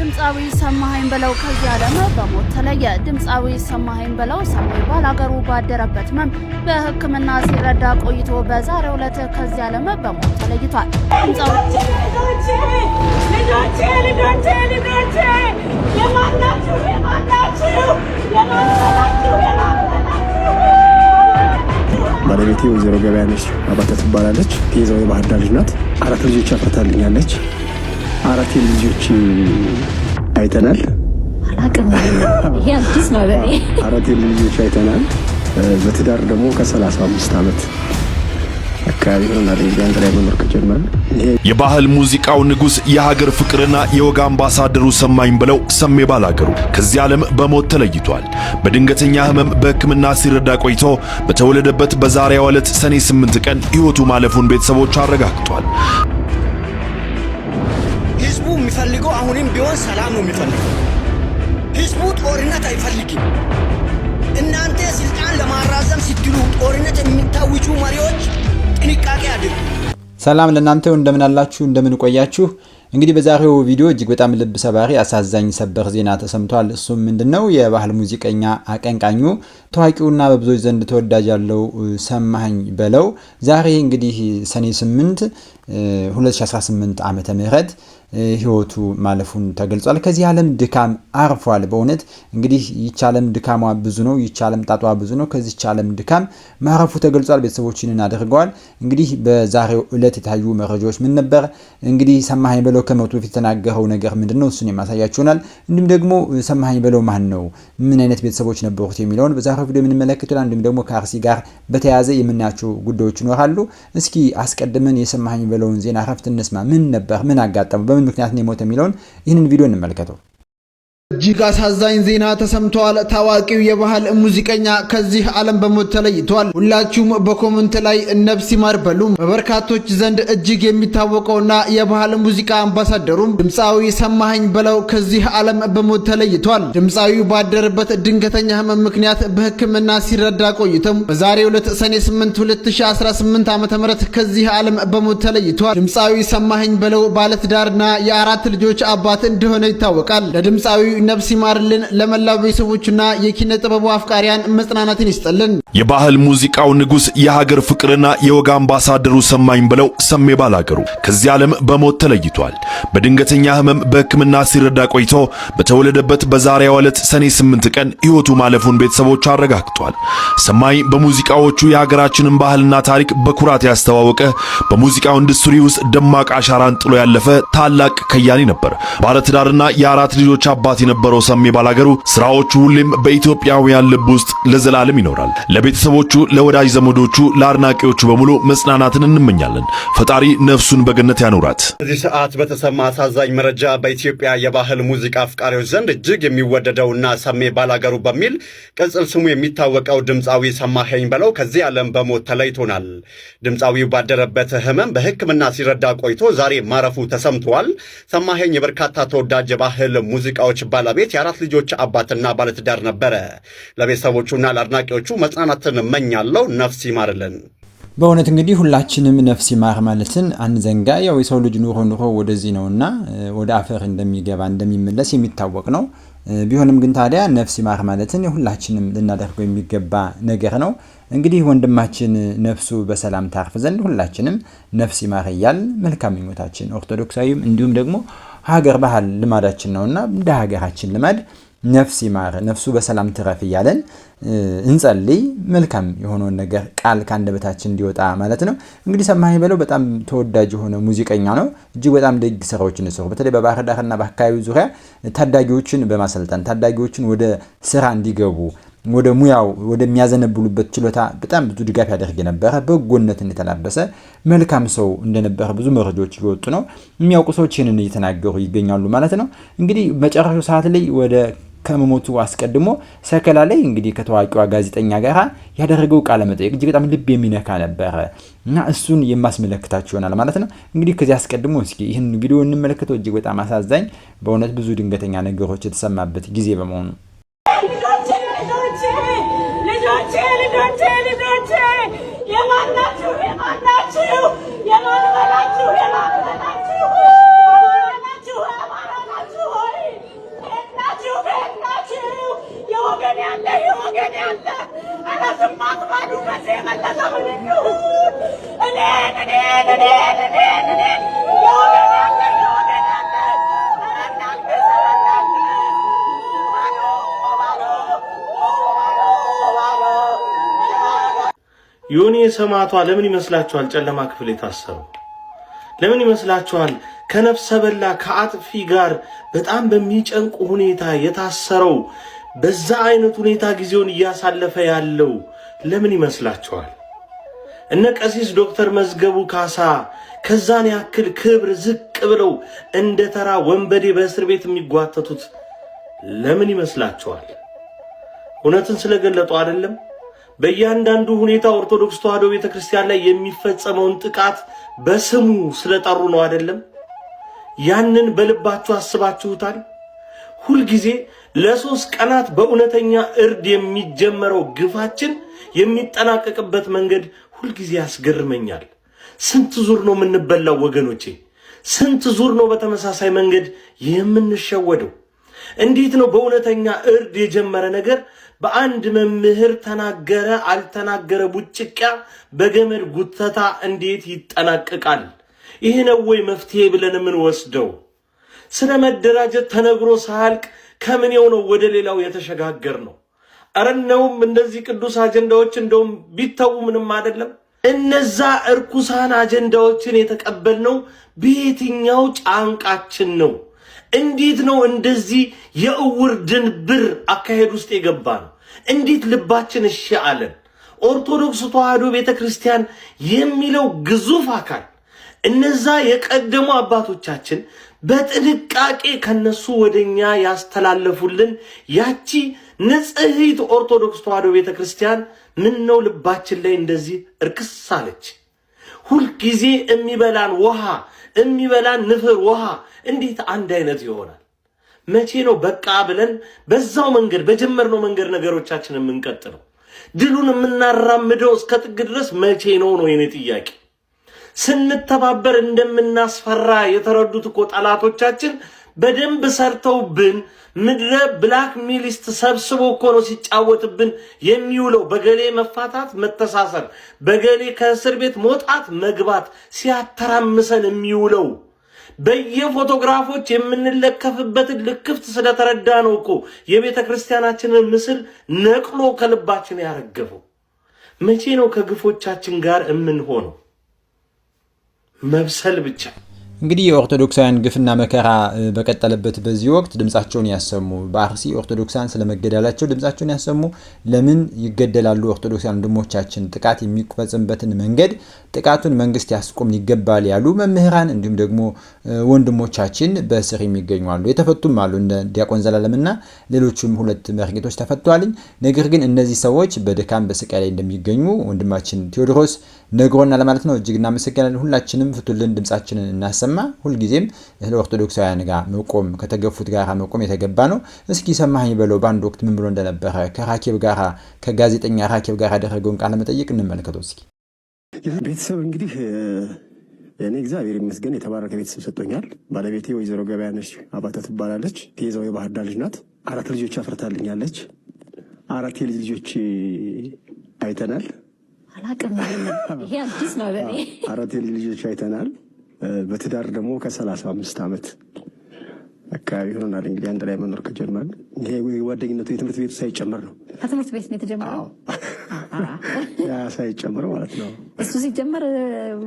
ድምጻዊ ሰማኸኝ በለው ከዚህ ዓለም በሞት ተለየ። ድምጻዊ ሰማኸኝ በለው ሰሜን ባላገሩ ባደረበት ህመም በሕክምና ሲረዳ ቆይቶ በዛሬው ዕለት ከዚህ ዓለም በሞት ተለይቷል። ባለቤቴ ወይዘሮ ገበያነች አባተ ትባላለች። የዛው የባህር ዳር ልጅ ናት። 4 ልጆች አፍርታልኛለች። 4 ልጆች አይተናል። ይሄ አዲስ ነው ለኔ። 4 ልጆች አይተናል። በትዳር ደግሞ ከ35 ዓመት አካባቢ ሆነናል። ያን ላይ መኖር ከጀመርን የባህል ሙዚቃው ንጉስ የሀገር ፍቅርና የወግ አምባሳደሩ ሰማኸኝ በለው ሰሜ ባላገሩ ከዚህ ዓለም በሞት ተለይቷል። በድንገተኛ ህመም በሕክምና ሲረዳ ቆይቶ በተወለደበት በዛሬው ዕለት ሰኔ 8 ቀን ሕይወቱ ማለፉን ቤተሰቦች አረጋግጧል። ህዝቡ የሚፈልገው አሁንም ቢሆን ሰላም ነው የሚፈልገው። ህዝቡ ጦርነት አይፈልግም። እናንተ ስልጣን ለማራዘም ስትሉ ጦርነት የሚታውጁ መሪዎች ጥንቃቄ አድርጉ። ሰላም ለእናንተ እንደምን አላችሁ እንደምን ቆያችሁ? እንግዲህ በዛሬው ቪዲዮ እጅግ በጣም ልብ ሰባሪ አሳዛኝ ሰበር ዜና ተሰምቷል። እሱም ምንድነው? የባህል ሙዚቀኛ አቀንቃኙ ታዋቂውና በብዙዎች ዘንድ ተወዳጅ ያለው ሰማኸኝ በለው ዛሬ እንግዲህ ሰኔ 8 2018 ዓመተ ምህረት ህይወቱ ማለፉን ተገልጿል። ከዚህ ዓለም ድካም አርፏል። በእውነት እንግዲህ ይቻለም ድካሟ ብዙ ነው፣ ይቻለም ጣጧ ብዙ ነው። ከዚህ ዓለም ድካም ማረፉ ተገልጿል። ቤተሰቦችን አድርገዋል። እንግዲህ በዛሬው ዕለት የታዩ መረጃዎች ምን ነበር? እንግዲህ ሰማኸኝ በለው ከሞቱ በፊት የተናገረው ነገር ምንድነው? እሱን የማሳያችሁናል። እንዲሁም ደግሞ ሰማኸኝ በለው ማን ነው፣ ምን አይነት ቤተሰቦች ነበሩት የሚለውን በዛሬው ቪዲዮ የምንመለከተው። እንዲሁም ደግሞ ከአርሲ ጋር በተያያዘ የምናያቸው ጉዳዮች ይኖራሉ። እስኪ አስቀድመን የሰማኸኝ በለውን ዜና ረፍት እንስማ። ምን ነበር? ምን አጋጠመው? በምን ምክንያት ነው የሞተው የሚለውን ይህንን ቪዲዮ እንመልከተው። እጅግ አሳዛኝ ዜና ተሰምቷል። ታዋቂው የባህል ሙዚቀኛ ከዚህ ዓለም በሞት ተለይቷል። ሁላችሁም በኮሜንት ላይ ነፍስ ይማር በሉ። በበርካቶች ዘንድ እጅግ የሚታወቀውና የባህል ሙዚቃ አምባሳደሩም ድምፃዊ ሰማኸኝ በለው ከዚህ ዓለም በሞት ተለይቷል። ድምፃዊው ባደረበት ድንገተኛ ህመም ምክንያት በሕክምና ሲረዳ ቆይቶም በዛሬው ዕለት ሰኔ 8 2018 ዓ.ም ከዚህ ዓለም በሞት ተለይቷል። ድምፃዊ ሰማኸኝ በለው ባለትዳርና የ4 ልጆች አባት እንደሆነ ይታወቃል። ለድምፃዊው ነፍስ ይማርልን፣ ለመላው ቤተሰቦቹና የኪነ ጥበቡ አፍቃሪያን መጽናናትን ይስጥልን። የባህል ሙዚቃው ንጉስ የሀገር ፍቅርና የወግ አምባሳደሩ ሰማኸኝ በለው ሰሜ ባላገሩ ከዚህ ዓለም በሞት ተለይቷል። በድንገተኛ ህመም በሕክምና ሲረዳ ቆይቶ በተወለደበት በዛሬው ዕለት ሰኔ 8 ቀን ሕይወቱ ማለፉን ቤተሰቦች አረጋግጧል። ሰማኸኝ በሙዚቃዎቹ የሀገራችንን ባህልና ታሪክ በኩራት ያስተዋወቀ፣ በሙዚቃው ኢንዱስትሪ ውስጥ ደማቅ አሻራን ጥሎ ያለፈ ታላቅ ከያኒ ነበር። ባለትዳርና የ4 ልጆች አባት የነበረው ሰሜ ባላገሩ ስራዎቹ ሁሌም በኢትዮጵያውያን ልብ ውስጥ ለዘላለም ይኖራል። ለቤተሰቦቹ፣ ለወዳጅ ዘመዶቹ፣ ለአድናቂዎቹ በሙሉ መጽናናትን እንመኛለን። ፈጣሪ ነፍሱን በገነት ያኖራት። በዚህ ሰዓት በተሰማ አሳዛኝ መረጃ በኢትዮጵያ የባህል ሙዚቃ አፍቃሪዎች ዘንድ እጅግ የሚወደደውና ሰሜ ባላገሩ በሚል ቅጽል ስሙ የሚታወቀው ድምፃዊ ሰማኸኝ በለው ከዚህ ዓለም በሞት ተለይቶናል። ድምፃዊው ባደረበት ህመም በሕክምና ሲረዳ ቆይቶ ዛሬ ማረፉ ተሰምቷል። ሰማኸኝ የበርካታ ተወዳጅ የባህል ሙዚቃዎች ባለቤት፣ የ4 ልጆች አባትና ባለትዳር ነበረ። ለቤተሰቦቹና ለአድናቂዎቹ መጽናናትን እመኛለሁ። ነፍስ ይማርልን። በእውነት እንግዲህ ሁላችንም ነፍስ ይማር ማለትን አንዘንጋ። ያው የሰው ልጅ ኑሮ ወደዚህ ነውና ወደ አፈር እንደሚገባ እንደሚመለስ የሚታወቅ ነው። ቢሆንም ግን ታዲያ ነፍስ ይማር ማለትን ሁላችንም ልናደርገው የሚገባ ነገር ነው። እንግዲህ ወንድማችን ነፍሱ በሰላም ታርፍ ዘንድ ሁላችንም ነፍስ ይማር እያል መልካም ምኞታችን ኦርቶዶክሳዊም እንዲሁም ደግሞ ሀገር ባህል ልማዳችን ነውና እንደ ሀገራችን ልማድ ነፍስ ይማር፣ ነፍሱ በሰላም ትረፍ እያለን እንጸልይ። መልካም የሆነውን ነገር ቃል ከአንደበታችን እንዲወጣ ማለት ነው። እንግዲህ ሰማኸኝ በለው በጣም ተወዳጅ የሆነ ሙዚቀኛ ነው። እጅግ በጣም ደግ ስራዎችን ይሰሩ። በተለይ በባህር ዳርና በአካባቢው ዙሪያ ታዳጊዎችን በማሰልጠን ታዳጊዎችን ወደ ስራ እንዲገቡ ወደ ሙያው ወደሚያዘነብሉበት ችሎታ በጣም ብዙ ድጋፍ ያደርግ ነበር። በጎነትን የተላበሰ መልካም ሰው እንደነበረ ብዙ መረጃዎች እየወጡ ነው። የሚያውቁ ሰዎች ይህንን እየተናገሩ ይገኛሉ ማለት ነው። እንግዲህ መጨረሻው ሰዓት ላይ ወደ ከመሞቱ አስቀድሞ ሰከላ ላይ እንግዲህ ከታዋቂዋ ጋዜጠኛ ጋር ያደረገው ቃለ መጠይቅ እጅግ በጣም ልብ የሚነካ ነበር እና እሱን የማስመለክታችሁ ይሆናል ማለት ነው። እንግዲህ ከዚህ አስቀድሞ እስኪ ይህን ቪዲዮ እንመለከተው። እጅግ በጣም አሳዛኝ በእውነት ብዙ ድንገተኛ ነገሮች የተሰማበት ጊዜ በመሆኑ የማናችሁ ዮኒ ሰማዕቷ ለምን ይመስላችኋል ጨለማ ክፍል የታሰረው? ለምን ይመስላችኋል ከነፍሰ በላ ከአጥፊ ጋር በጣም በሚጨንቁ ሁኔታ የታሰረው? በዛ አይነት ሁኔታ ጊዜውን እያሳለፈ ያለው ለምን ይመስላችኋል? እነ ቀሲስ ዶክተር መዝገቡ ካሳ ከዛን ያክል ክብር ዝቅ ብለው እንደ ተራ ወንበዴ በእስር ቤት የሚጓተቱት ለምን ይመስላችኋል? እውነትን ስለገለጡ አይደለም? በእያንዳንዱ ሁኔታ ኦርቶዶክስ ተዋሕዶ ቤተክርስቲያን ላይ የሚፈጸመውን ጥቃት በስሙ ስለጠሩ ነው አይደለም? ያንን በልባችሁ አስባችሁታል? ሁልጊዜ ለሶስት ቀናት በእውነተኛ እርድ የሚጀመረው ግፋችን የሚጠናቀቅበት መንገድ ሁልጊዜ ያስገርመኛል። ስንት ዙር ነው የምንበላው ወገኖቼ? ስንት ዙር ነው በተመሳሳይ መንገድ የምንሸወደው? እንዴት ነው በእውነተኛ እርድ የጀመረ ነገር በአንድ መምህር ተናገረ አልተናገረ ቡጭቂያ በገመድ ጉተታ እንዴት ይጠናቀቃል? ይሄ ነው ወይ መፍትሄ ብለን ምን ወስደው? ስለ መደራጀት ተነግሮ ሳያልቅ ከምንየው ነው ወደ ሌላው የተሸጋገር ነው? አረነውም እንደዚህ ቅዱስ አጀንዳዎች እንደውም ቢተው ምንም አይደለም። እነዛ እርኩሳን አጀንዳዎችን የተቀበልነው በየትኛው ጫንቃችን ነው? እንዴት ነው እንደዚህ የእውር ድንብር አካሄድ ውስጥ የገባ ነው? እንዴት ልባችን እሺ አለን? ኦርቶዶክስ ተዋሕዶ ቤተክርስቲያን የሚለው ግዙፍ አካል እነዛ የቀደሙ አባቶቻችን በጥንቃቄ ከነሱ ወደኛ ያስተላለፉልን ያቺ ንጽሕት ኦርቶዶክስ ተዋሕዶ ቤተክርስቲያን ምን ነው ልባችን ላይ እንደዚህ እርክስ አለች? ሁልጊዜ የሚበላን ውሃ የሚበላን ንፍር ውሃ እንዴት አንድ አይነት ይሆናል? መቼ ነው በቃ ብለን በዛው መንገድ በጀመርነው መንገድ ነገሮቻችንን የምንቀጥለው? ድሉን የምናራምደው እስከ ጥግ ድረስ መቼ ነው የኔ ጥያቄ። ስንተባበር እንደምናስፈራ የተረዱት እኮ ጠላቶቻችን በደንብ ሰርተውብን ምድረ ብላክ ሚሊስት ሰብስቦ እኮ ነው ሲጫወትብን የሚውለው። በገሌ መፋታት መተሳሰር፣ በገሌ ከእስር ቤት መውጣት መግባት ሲያተራምሰን የሚውለው በየፎቶግራፎች የምንለከፍበትን ልክፍት ስለተረዳ ነው እኮ የቤተ ክርስቲያናችንን ምስል ነቅሎ ከልባችን ያረገፈው። መቼ ነው ከግፎቻችን ጋር የምንሆነው? መብሰል ብቻ። እንግዲህ የኦርቶዶክሳውያን ግፍና መከራ በቀጠለበት በዚህ ወቅት ድምጻቸውን ያሰሙ በአርሲ ኦርቶዶክሳውያን ስለመገደላቸው ድምጻቸውን ያሰሙ፣ ለምን ይገደላሉ ኦርቶዶክሳውያን ወንድሞቻችን፣ ጥቃት የሚፈጸምበትን መንገድ ጥቃቱን መንግስት ያስቆም ይገባል ያሉ መምህራን እንዲሁም ደግሞ ወንድሞቻችን በእስር የሚገኙ አሉ። የተፈቱም አሉ እንደ ዲያቆን ዘላለምና ሌሎችም ሁለት መርጌቶች ተፈቷል። ነገር ግን እነዚህ ሰዎች በድካም በስቃይ ላይ እንደሚገኙ ወንድማችን ቴዎድሮስ ነግሮና ለማለት ነው። እጅግ እናመሰግናለን። ሁላችንም ፍቱልን፣ ድምጻችንን እናሰማ። ሁልጊዜም ለኦርቶዶክሳውያን ጋር መቆም ከተገፉት ጋር መቆም የተገባ ነው። እስኪ ሰማኸኝ በለው በአንድ ወቅት ምን ብሎ እንደነበረ ከራኬብ ጋር ከጋዜጠኛ ራኬብ ጋር ያደረገውን ቃለ መጠይቅ እንመልከተው እስኪ። ቤተሰብ እንግዲህ እኔ እግዚአብሔር ይመስገን የተባረከ ቤተሰብ ሰጥቶኛል። ባለቤቴ ወይዘሮ ገበያነሽ አባተ ትባላለች። የዛው የባህር ዳር ልጅ ናት። 4 ልጆች አፍርታልኛለች። 4 የልጅ ልጆች አይተናል። አላቅም ይሄ አዲስ ነው በኔ። 4 የልጅ ልጆች አይተናል። በትዳር ደግሞ ከ35 ዓመት አካባቢ ሆኖናል። እንግዲህ አንድ ላይ መኖር ከጀመርን ይሄ ጓደኝነቱ የትምህርት ቤቱ ሳይጨመር ነው። ከትምህርት ቤት ነው የተጀመረው። ያ ሳይጨመር ማለት ነው። እሱ ሲጀመር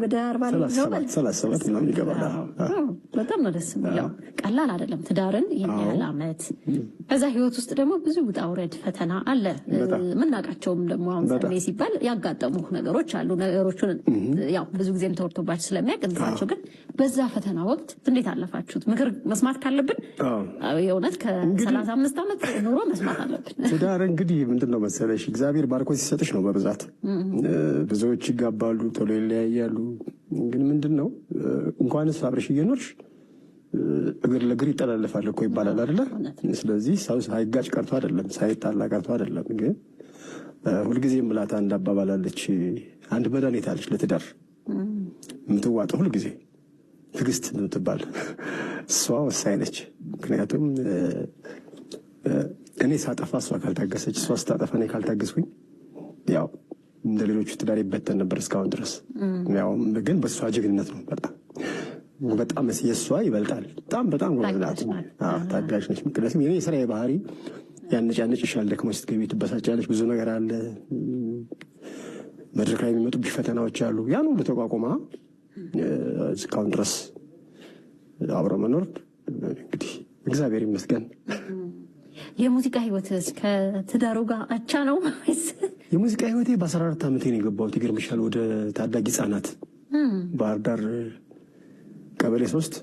ወደ 40 ነው 37 ምናምን ይገባል። በጣም ነው ደስ የሚለው። ቀላል አይደለም ትዳርን ይሄን ያህል ዓመት። በዛ ህይወት ውስጥ ደግሞ ብዙ ውጣ ውረድ ፈተና አለ። ምናቃቸውም ደግሞ አሁን ሰሜ ሲባል ያጋጠሙ ነገሮች አሉ። ነገሮቹን ያው ብዙ ጊዜም ተወርቶባችሁ ስለሚያቀንሳቸው፣ ግን በዛ ፈተና ወቅት እንዴት አለፋችሁት? ምክር መስማት ካለብን የእውነት ከ35 ዓመት ኑሮ መስማት አለብን። ትዳር እንግዲህ ምንድነው መሰለሽ እግዚአብሔር ባርኮ ሲሰጥሽ ነው። በብዛት ብዙዎች ይጋባሉ፣ ቶሎ ይለያያሉ። ግን ምንድነው እንኳንስ አብረሽ እየኖርሽ እግር ለእግር ይጠላለፋል እኮ ይባላል አይደለ? ስለዚህ ሰው ሳይጋጭ ቀርቶ አይደለም፣ ሳይጣላ ቀርቶ አይደለም። ግን ሁልጊዜ ምላት አንድ አባባል አለች፣ አንድ መድኃኒት አለች ለትዳር የምትዋጠው ሁልጊዜ ትዕግስት የምትባል እሷ ወሳኝ ነች። ምክንያቱም እኔ ሳጠፋ እሷ ካልታገሰች፣ እሷ ስታጠፋ እኔ ካልታገስኩኝ ያው እንደ ሌሎቹ ትዳር ይበተን ነበር እስካሁን ድረስ። ያው ግን በሷ ጀግንነት ነው በጣም የሷ ይበልጣል። በጣም ጎበዝ ታጋሽ ነች። ምክንያቱም የኔ የስራ ባህሪ ያነጫነጭሻል፣ ደክሞሽ ስትገቢ ትበሳጫለሽ። ብዙ ነገር አለ፣ መድረክ ላይ የሚመጡብሽ ፈተናዎች አሉ። ያን ሁሉ ተቋቁማ እስካሁን ድረስ አብሮ መኖር እንግዲህ እግዚአብሔር ይመስገን። የሙዚቃ ህይወት ከትዳሩ ጋር አቻ ነው? የሙዚቃ ህይወቴ በ14 ዓመቴ ነው የገባሁት። ይገርምሻል፣ ወደ ታዳጊ ህጻናት ባህር ዳር ቀበሌ 3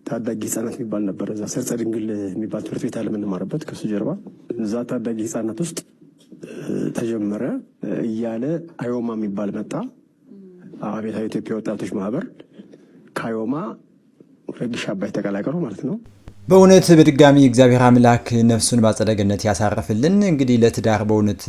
ታዳጊ ህጻናት የሚባል ነበር። እዛ ሰርጸ ድንግል የሚባል ትምህርት ቤት አለ የምንማርበት፣ ከሱ ጀርባ እዛ ታዳጊ ህጻናት ውስጥ ተጀመረ እያለ አዮማ የሚባል መጣ። አብዮታዊ ኢትዮጵያ ወጣቶች ማህበር ከአዮማ ረግሽ አባይ ተቀላቀሉ ማለት ነው። በእውነት በድጋሚ እግዚአብሔር አምላክ ነፍሱን በአጸደ ገነት ያሳርፍልን። እንግዲህ ለትዳር በእውነት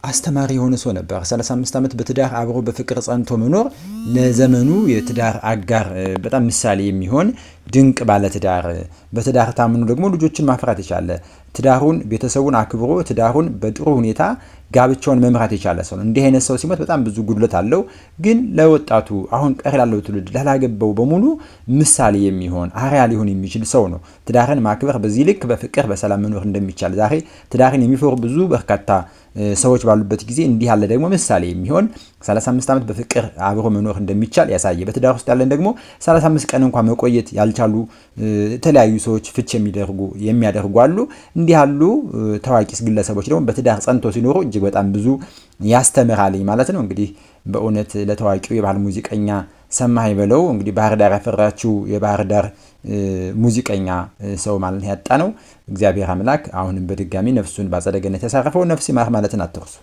አስተማሪ የሆነ ሰው ነበር። 35 ዓመት በትዳር አብሮ በፍቅር ጸንቶ መኖር ለዘመኑ የትዳር አጋር በጣም ምሳሌ የሚሆን ድንቅ ባለትዳር፣ በትዳር ታምኑ ደግሞ ልጆችን ማፍራት የቻለ ትዳሩን ቤተሰቡን አክብሮ ትዳሩን በጥሩ ሁኔታ ጋብቻውን መምራት የቻለ ሰው ነው። እንዲህ አይነት ሰው ሲሞት በጣም ብዙ ጉድለት አለው። ግን ለወጣቱ አሁን ቀሪ ላለው ትውልድ ላላገባው በሙሉ ምሳሌ የሚሆን አርአያ ሊሆን የሚችል ሰው ነው። ትዳርን ማክበር በዚህ ልክ በፍቅር በሰላም መኖር እንደሚቻል ዛሬ ትዳርን የሚፈሩ ብዙ በርካታ ሰዎች ባሉበት ጊዜ እንዲህ ያለ ደግሞ ምሳሌ የሚሆን 35 ዓመት በፍቅር አብሮ መኖር እንደሚቻል ያሳየ። በትዳር ውስጥ ያለን ደግሞ 35 ቀን እንኳን መቆየት ያልቻሉ የተለያዩ ሰዎች ፍች የሚያደርጉ አሉ። እንዲህ ያሉ ታዋቂ ግለሰቦች ደግሞ በትዳር ጸንቶ ሲኖሩ እጅግ በጣም ብዙ ያስተምራል ማለት ነው። እንግዲህ በእውነት ለታዋቂው የባህል ሙዚቀኛ ሰማኸኝ በለው እንግዲህ ባህር ዳር ያፈራችው የባህር ዳር ሙዚቀኛ ሰው ማለት ያጣ ነው። እግዚአብሔር አምላክ አሁንም በድጋሚ ነፍሱን በአጸደ ገነት ያሳርፈው። ነፍስ ይማር ማለትን አትርሱ።